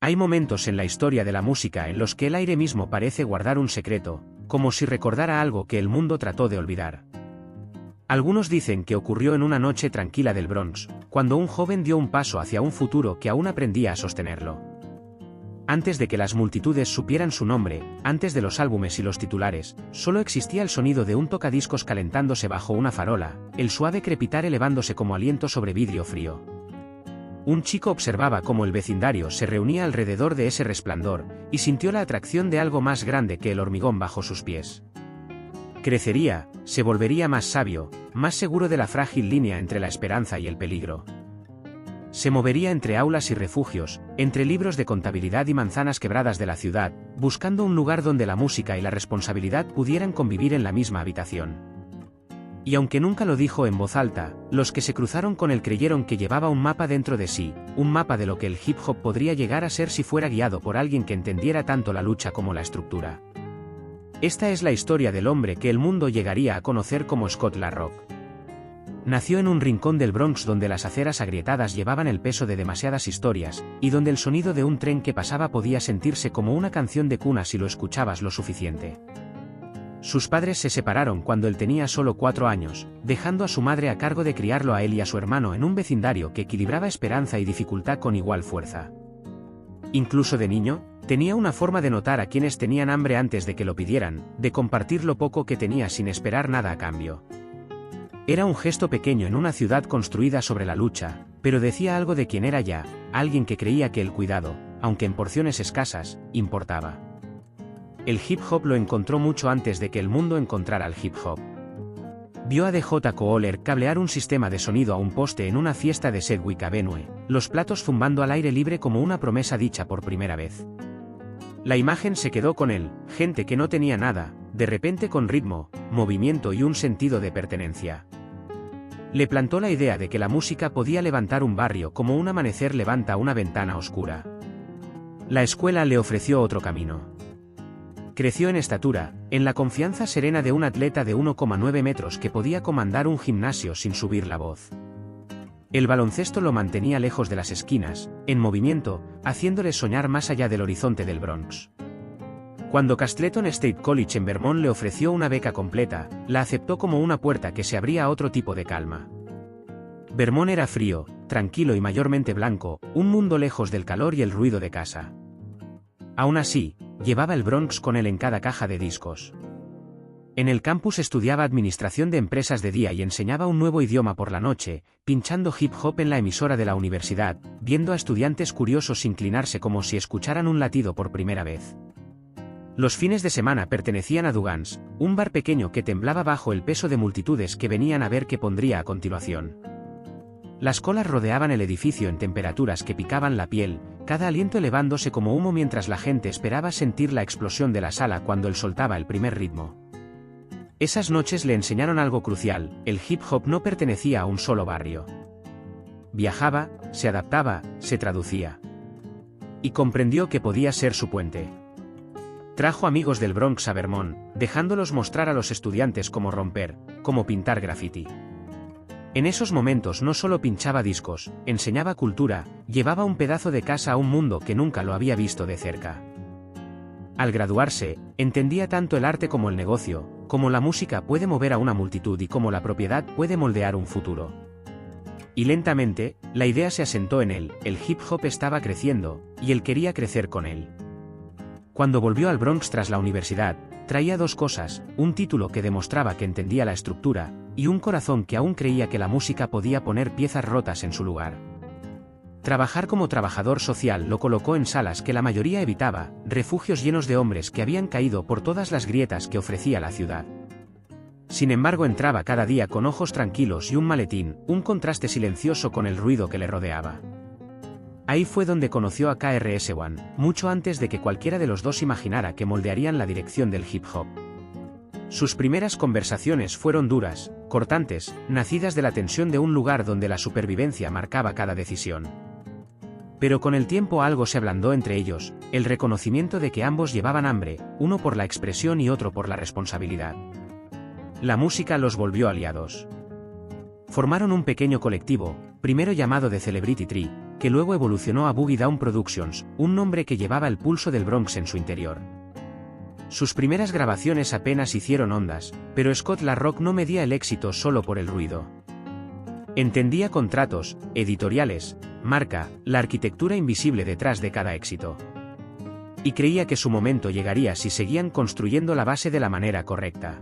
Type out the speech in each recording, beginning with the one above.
Hay momentos en la historia de la música en los que el aire mismo parece guardar un secreto, como si recordara algo que el mundo trató de olvidar. Algunos dicen que ocurrió en una noche tranquila del Bronx, cuando un joven dio un paso hacia un futuro que aún aprendía a sostenerlo. Antes de que las multitudes supieran su nombre, antes de los álbumes y los titulares, solo existía el sonido de un tocadiscos calentándose bajo una farola, el suave crepitar elevándose como aliento sobre vidrio frío. Un chico observaba cómo el vecindario se reunía alrededor de ese resplandor, y sintió la atracción de algo más grande que el hormigón bajo sus pies. Crecería, se volvería más sabio, más seguro de la frágil línea entre la esperanza y el peligro. Se movería entre aulas y refugios, entre libros de contabilidad y manzanas quebradas de la ciudad, buscando un lugar donde la música y la responsabilidad pudieran convivir en la misma habitación. Y aunque nunca lo dijo en voz alta, los que se cruzaron con él creyeron que llevaba un mapa dentro de sí, un mapa de lo que el hip hop podría llegar a ser si fuera guiado por alguien que entendiera tanto la lucha como la estructura. Esta es la historia del hombre que el mundo llegaría a conocer como Scott La Rock. Nació en un rincón del Bronx donde las aceras agrietadas llevaban el peso de demasiadas historias, y donde el sonido de un tren que pasaba podía sentirse como una canción de cuna si lo escuchabas lo suficiente. Sus padres se separaron cuando él tenía solo 4 años, dejando a su madre a cargo de criarlo a él y a su hermano en un vecindario que equilibraba esperanza y dificultad con igual fuerza. Incluso de niño, tenía una forma de notar a quienes tenían hambre antes de que lo pidieran, de compartir lo poco que tenía sin esperar nada a cambio. Era un gesto pequeño en una ciudad construida sobre la lucha, pero decía algo de quién era ya, alguien que creía que el cuidado, aunque en porciones escasas, importaba. El hip hop lo encontró mucho antes de que el mundo encontrara al hip hop. Vio a DJ Kohler cablear un sistema de sonido a un poste en una fiesta de Sedgwick Avenue, los platos zumbando al aire libre como una promesa dicha por primera vez. La imagen se quedó con él, gente que no tenía nada, de repente con ritmo, movimiento y un sentido de pertenencia. Le plantó la idea de que la música podía levantar un barrio como un amanecer levanta una ventana oscura. La escuela le ofreció otro camino. Creció en estatura, en la confianza serena de un atleta de 1,9 metros que podía comandar un gimnasio sin subir la voz. El baloncesto lo mantenía lejos de las esquinas, en movimiento, haciéndole soñar más allá del horizonte del Bronx. Cuando Castleton State College en Vermont le ofreció una beca completa, la aceptó como una puerta que se abría a otro tipo de calma. Vermont era frío, tranquilo y mayormente blanco, un mundo lejos del calor y el ruido de casa. Aún así, llevaba el Bronx con él en cada caja de discos. En el campus estudiaba administración de empresas de día y enseñaba un nuevo idioma por la noche, pinchando hip hop en la emisora de la universidad, viendo a estudiantes curiosos inclinarse como si escucharan un latido por primera vez. Los fines de semana pertenecían a Dugan's, un bar pequeño que temblaba bajo el peso de multitudes que venían a ver qué pondría a continuación. Las colas rodeaban el edificio en temperaturas que picaban la piel, cada aliento elevándose como humo mientras la gente esperaba sentir la explosión de la sala cuando él soltaba el primer ritmo. Esas noches le enseñaron algo crucial: el hip hop no pertenecía a un solo barrio. Viajaba, se adaptaba, se traducía. Y comprendió que podía ser su puente. Trajo amigos del Bronx a Vermont, dejándolos mostrar a los estudiantes cómo romper, cómo pintar graffiti. En esos momentos no solo pinchaba discos, enseñaba cultura, llevaba un pedazo de casa a un mundo que nunca lo había visto de cerca. Al graduarse, entendía tanto el arte como el negocio, cómo la música puede mover a una multitud y cómo la propiedad puede moldear un futuro. Y lentamente, la idea se asentó en él: el hip hop estaba creciendo, y él quería crecer con él. Cuando volvió al Bronx tras la universidad, traía 2 cosas: un título que demostraba que entendía la estructura, y un corazón que aún creía que la música podía poner piezas rotas en su lugar. Trabajar como trabajador social lo colocó en salas que la mayoría evitaba, refugios llenos de hombres que habían caído por todas las grietas que ofrecía la ciudad. Sin embargo, entraba cada día con ojos tranquilos y un maletín, un contraste silencioso con el ruido que le rodeaba. Ahí fue donde conoció a KRS-One, mucho antes de que cualquiera de los dos imaginara que moldearían la dirección del hip hop. Sus primeras conversaciones fueron duras, cortantes, nacidas de la tensión de un lugar donde la supervivencia marcaba cada decisión. Pero con el tiempo algo se ablandó entre ellos, el reconocimiento de que ambos llevaban hambre, uno por la expresión y otro por la responsabilidad. La música los volvió aliados. Formaron un pequeño colectivo, primero llamado The Celebrity Tree, que luego evolucionó a Boogie Down Productions, un nombre que llevaba el pulso del Bronx en su interior. Sus primeras grabaciones apenas hicieron ondas, pero Scott La Rock no medía el éxito solo por el ruido. Entendía contratos, editoriales, marca, la arquitectura invisible detrás de cada éxito. Y creía que su momento llegaría si seguían construyendo la base de la manera correcta.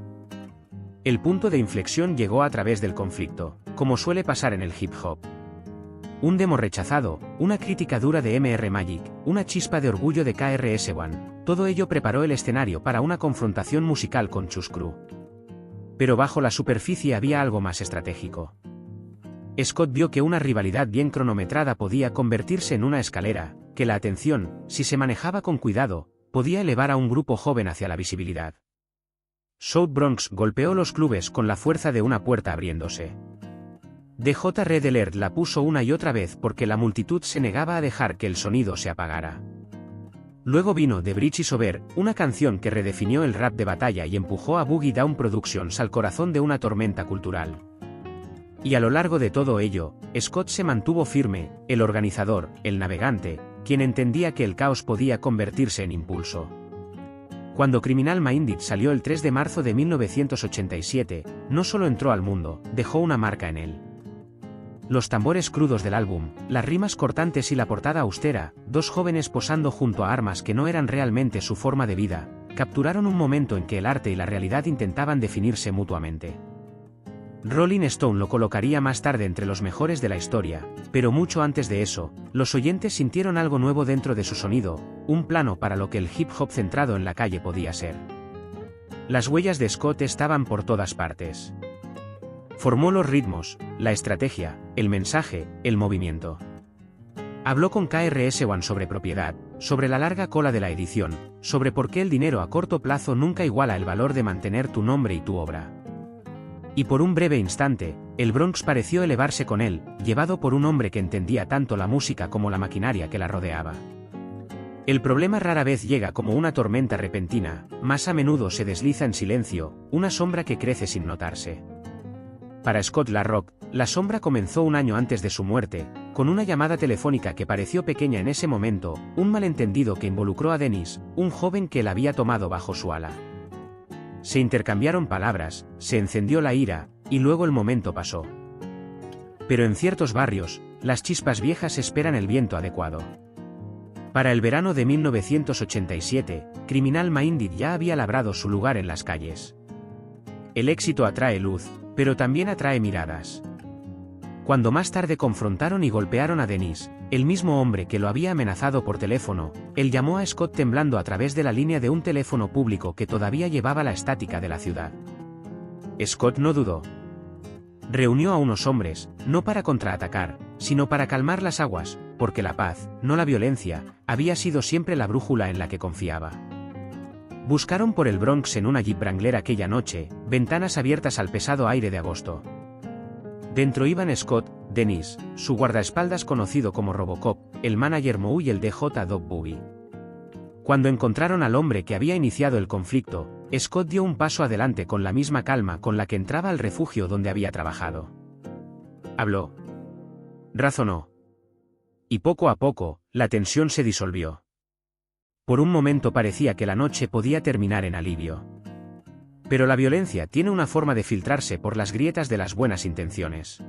El punto de inflexión llegó a través del conflicto, como suele pasar en el hip hop. Un demo rechazado, una crítica dura de Mr. Magic, una chispa de orgullo de KRS-One, todo ello preparó el escenario para una confrontación musical con Chus Crew. Pero bajo la superficie había algo más estratégico. Scott vio que una rivalidad bien cronometrada podía convertirse en una escalera, que la atención, si se manejaba con cuidado, podía elevar a un grupo joven hacia la visibilidad. South Bronx golpeó los clubes con la fuerza de una puerta abriéndose. DJ Red Alert la puso una y otra vez porque la multitud se negaba a dejar que el sonido se apagara. Luego vino The Bridge Is Over, una canción que redefinió el rap de batalla y empujó a Boogie Down Productions al corazón de una tormenta cultural. Y a lo largo de todo ello, Scott se mantuvo firme, el organizador, el navegante, quien entendía que el caos podía convertirse en impulso. Cuando Criminal Minded salió el 3 de marzo de 1987, no solo entró al mundo, dejó una marca en él. Los tambores crudos del álbum, las rimas cortantes y la portada austera, dos jóvenes posando junto a armas que no eran realmente su forma de vida, capturaron un momento en que el arte y la realidad intentaban definirse mutuamente. Rolling Stone lo colocaría más tarde entre los mejores de la historia, pero mucho antes de eso, los oyentes sintieron algo nuevo dentro de su sonido, un plano para lo que el hip hop centrado en la calle podía ser. Las huellas de Scott estaban por todas partes. Formó los ritmos, la estrategia, el mensaje, el movimiento. Habló con KRS-One sobre propiedad, sobre la larga cola de la edición, sobre por qué el dinero a corto plazo nunca iguala el valor de mantener tu nombre y tu obra. Y por un breve instante, el Bronx pareció elevarse con él, llevado por un hombre que entendía tanto la música como la maquinaria que la rodeaba. El problema rara vez llega como una tormenta repentina, más a menudo se desliza en silencio, una sombra que crece sin notarse. Para Scott La Rock, la sombra comenzó un año antes de su muerte, con una llamada telefónica que pareció pequeña en ese momento, un malentendido que involucró a Dennis, un joven que él había tomado bajo su ala. Se intercambiaron palabras, se encendió la ira, y luego el momento pasó. Pero en ciertos barrios, las chispas viejas esperan el viento adecuado. Para el verano de 1987, Criminal Minded ya había labrado su lugar en las calles. El éxito atrae luz, pero también atrae miradas. Cuando más tarde confrontaron y golpearon a Dennis, el mismo hombre que lo había amenazado por teléfono, él llamó a Scott temblando a través de la línea de un teléfono público que todavía llevaba la estática de la ciudad. Scott no dudó. Reunió a unos hombres, no para contraatacar, sino para calmar las aguas, porque la paz, no la violencia, había sido siempre la brújula en la que confiaba. Buscaron por el Bronx en una Jeep Wrangler aquella noche, ventanas abiertas al pesado aire de agosto. Dentro iban Scott, Dennis, su guardaespaldas conocido como Robocop, el manager Moe y el DJ Dog Boogie. Cuando encontraron al hombre que había iniciado el conflicto, Scott dio un paso adelante con la misma calma con la que entraba al refugio donde había trabajado. Habló. Razonó. Y poco a poco, la tensión se disolvió. Por un momento parecía que la noche podía terminar en alivio. Pero la violencia tiene una forma de filtrarse por las grietas de las buenas intenciones.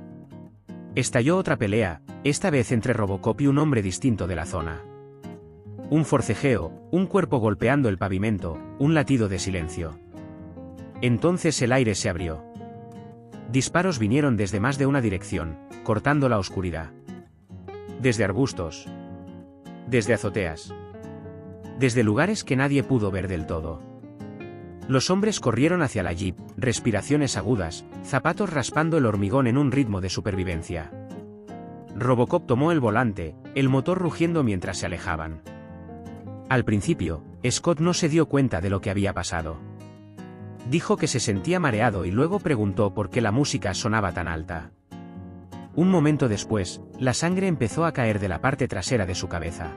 Estalló otra pelea, esta vez entre Robocop y un hombre distinto de la zona. Un forcejeo, un cuerpo golpeando el pavimento, un latido de silencio. Entonces el aire se abrió. Disparos vinieron desde más de una dirección, cortando la oscuridad. Desde arbustos. Desde azoteas. Desde lugares que nadie pudo ver del todo. Los hombres corrieron hacia la jeep, respiraciones agudas, zapatos raspando el hormigón en un ritmo de supervivencia. Robocop tomó el volante, el motor rugiendo mientras se alejaban. Al principio, Scott no se dio cuenta de lo que había pasado. Dijo que se sentía mareado y luego preguntó por qué la música sonaba tan alta. Un momento después, la sangre empezó a caer de la parte trasera de su cabeza.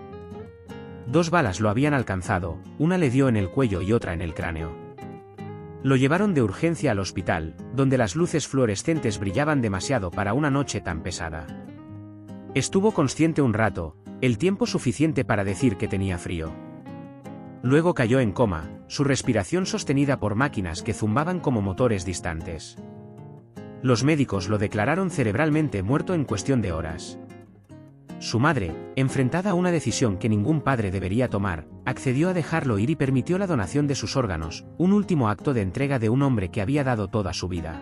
2 balas lo habían alcanzado, una le dio en el cuello y otra en el cráneo. Lo llevaron de urgencia al hospital, donde las luces fluorescentes brillaban demasiado para una noche tan pesada. Estuvo consciente un rato, el tiempo suficiente para decir que tenía frío. Luego cayó en coma, su respiración sostenida por máquinas que zumbaban como motores distantes. Los médicos lo declararon cerebralmente muerto en cuestión de horas. Su madre, enfrentada a una decisión que ningún padre debería tomar, accedió a dejarlo ir y permitió la donación de sus órganos, un último acto de entrega de un hombre que había dado toda su vida.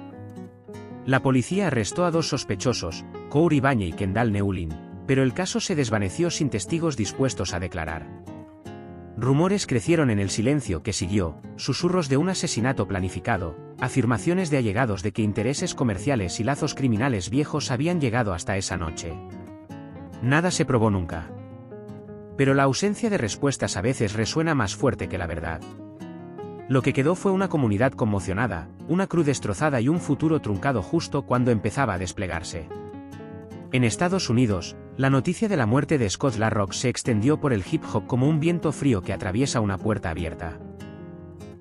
La policía arrestó a 2 sospechosos, Cour Ibañez y Kendall Neulin, pero el caso se desvaneció sin testigos dispuestos a declarar. Rumores crecieron en el silencio que siguió, susurros de un asesinato planificado, afirmaciones de allegados de que intereses comerciales y lazos criminales viejos habían llegado hasta esa noche. Nada se probó nunca. Pero la ausencia de respuestas a veces resuena más fuerte que la verdad. Lo que quedó fue una comunidad conmocionada, una cruz destrozada y un futuro truncado justo cuando empezaba a desplegarse. En Estados Unidos, la noticia de la muerte de Scott LaRock se extendió por el hip hop como un viento frío que atraviesa una puerta abierta.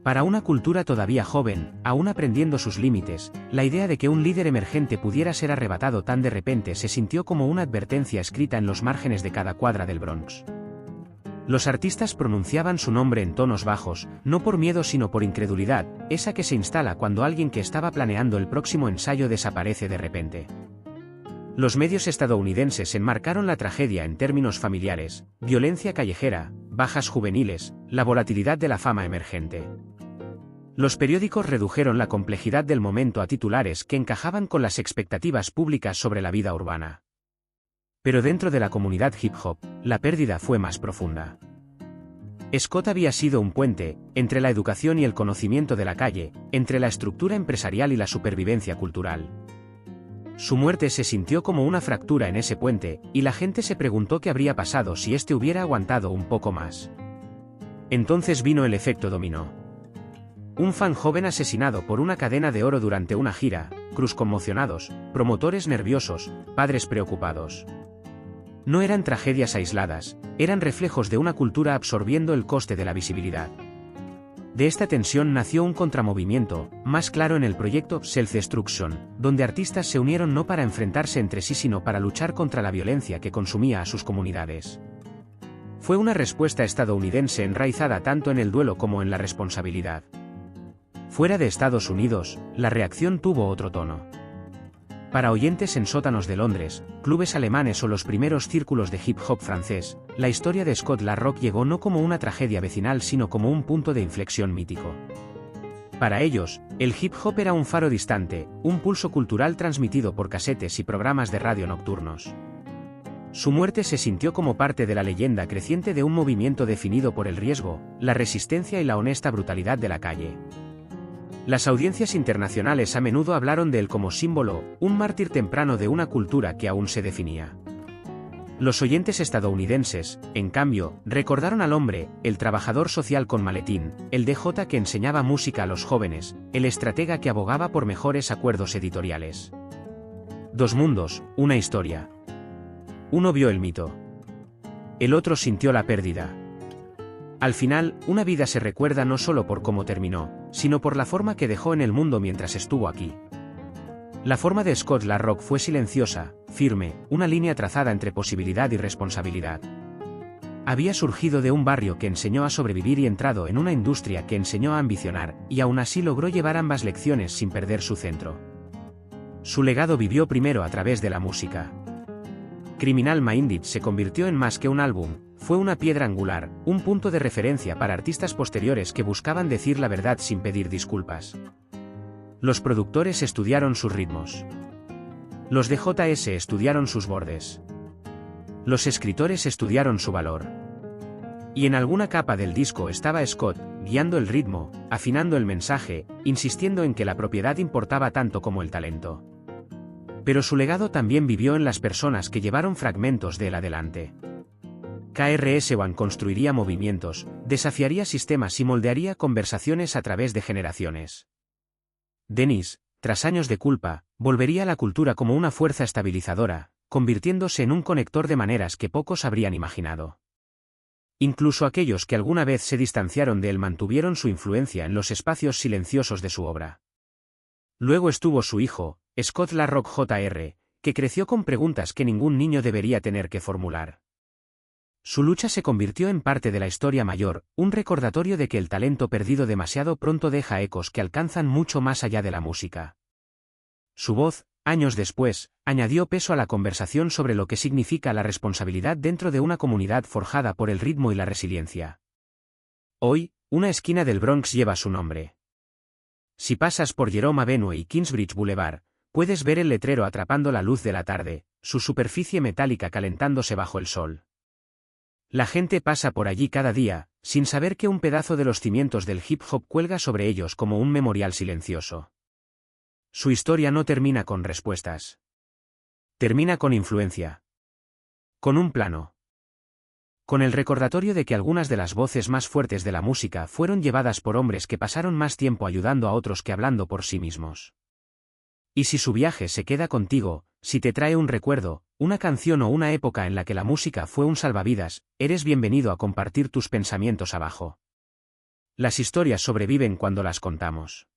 Para una cultura todavía joven, aún aprendiendo sus límites, la idea de que un líder emergente pudiera ser arrebatado tan de repente se sintió como una advertencia escrita en los márgenes de cada cuadra del Bronx. Los artistas pronunciaban su nombre en tonos bajos, no por miedo sino por incredulidad, esa que se instala cuando alguien que estaba planeando el próximo ensayo desaparece de repente. Los medios estadounidenses enmarcaron la tragedia en términos familiares: violencia callejera, bajas juveniles, la volatilidad de la fama emergente. Los periódicos redujeron la complejidad del momento a titulares que encajaban con las expectativas públicas sobre la vida urbana. Pero dentro de la comunidad hip hop, la pérdida fue más profunda. Scott había sido un puente, entre la educación y el conocimiento de la calle, entre la estructura empresarial y la supervivencia cultural. Su muerte se sintió como una fractura en ese puente, y la gente se preguntó qué habría pasado si éste hubiera aguantado un poco más. Entonces vino el efecto dominó. Un fan joven asesinado por una cadena de oro durante una gira, crews conmocionados, promotores nerviosos, padres preocupados. No eran tragedias aisladas, eran reflejos de una cultura absorbiendo el coste de la visibilidad. De esta tensión nació un contramovimiento, más claro en el proyecto Self-Destruction, donde artistas se unieron no para enfrentarse entre sí sino para luchar contra la violencia que consumía a sus comunidades. Fue una respuesta estadounidense enraizada tanto en el duelo como en la responsabilidad. Fuera de Estados Unidos, la reacción tuvo otro tono. Para oyentes en sótanos de Londres, clubes alemanes o los primeros círculos de hip hop francés, la historia de Scott LaRock llegó no como una tragedia vecinal sino como un punto de inflexión mítico. Para ellos, el hip hop era un faro distante, un pulso cultural transmitido por casetes y programas de radio nocturnos. Su muerte se sintió como parte de la leyenda creciente de un movimiento definido por el riesgo, la resistencia y la honesta brutalidad de la calle. Las audiencias internacionales a menudo hablaron de él como símbolo, un mártir temprano de una cultura que aún se definía. Los oyentes estadounidenses, en cambio, recordaron al hombre, el trabajador social con maletín, el DJ que enseñaba música a los jóvenes, el estratega que abogaba por mejores acuerdos editoriales. Dos mundos, una historia. Uno vio el mito. El otro sintió la pérdida. Al final, una vida se recuerda no solo por cómo terminó, sino por la forma que dejó en el mundo mientras estuvo aquí. La forma de Scott LaRock fue silenciosa, firme, una línea trazada entre posibilidad y responsabilidad. Había surgido de un barrio que enseñó a sobrevivir y entrado en una industria que enseñó a ambicionar, y aún así logró llevar ambas lecciones sin perder su centro. Su legado vivió primero a través de la música. Criminal Minded se convirtió en más que un álbum, fue una piedra angular, un punto de referencia para artistas posteriores que buscaban decir la verdad sin pedir disculpas. Los productores estudiaron sus ritmos. Los de JS estudiaron sus bordes. Los escritores estudiaron su valor. Y en alguna capa del disco estaba Scott, guiando el ritmo, afinando el mensaje, insistiendo en que la propiedad importaba tanto como el talento. Pero su legado también vivió en las personas que llevaron fragmentos de él adelante. KRS-One construiría movimientos, desafiaría sistemas y moldearía conversaciones a través de generaciones. Dennis, tras años de culpa, volvería a la cultura como una fuerza estabilizadora, convirtiéndose en un conector de maneras que pocos habrían imaginado. Incluso aquellos que alguna vez se distanciaron de él mantuvieron su influencia en los espacios silenciosos de su obra. Luego estuvo su hijo, Scott LaRock Jr., que creció con preguntas que ningún niño debería tener que formular. Su lucha se convirtió en parte de la historia mayor, un recordatorio de que el talento perdido demasiado pronto deja ecos que alcanzan mucho más allá de la música. Su voz, años después, añadió peso a la conversación sobre lo que significa la responsabilidad dentro de una comunidad forjada por el ritmo y la resiliencia. Hoy, una esquina del Bronx lleva su nombre. Si pasas por Jerome Avenue y Kingsbridge Boulevard, puedes ver el letrero atrapando la luz de la tarde, su superficie metálica calentándose bajo el sol. La gente pasa por allí cada día, sin saber que un pedazo de los cimientos del hip hop cuelga sobre ellos como un memorial silencioso. Su historia no termina con respuestas. Termina con influencia. Con un plano. Con el recordatorio de que algunas de las voces más fuertes de la música fueron llevadas por hombres que pasaron más tiempo ayudando a otros que hablando por sí mismos. Y si su viaje se queda contigo, si te trae un recuerdo, una canción o una época en la que la música fue un salvavidas, eres bienvenido a compartir tus pensamientos abajo. Las historias sobreviven cuando las contamos.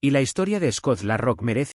Y la historia de Scott La Rock merece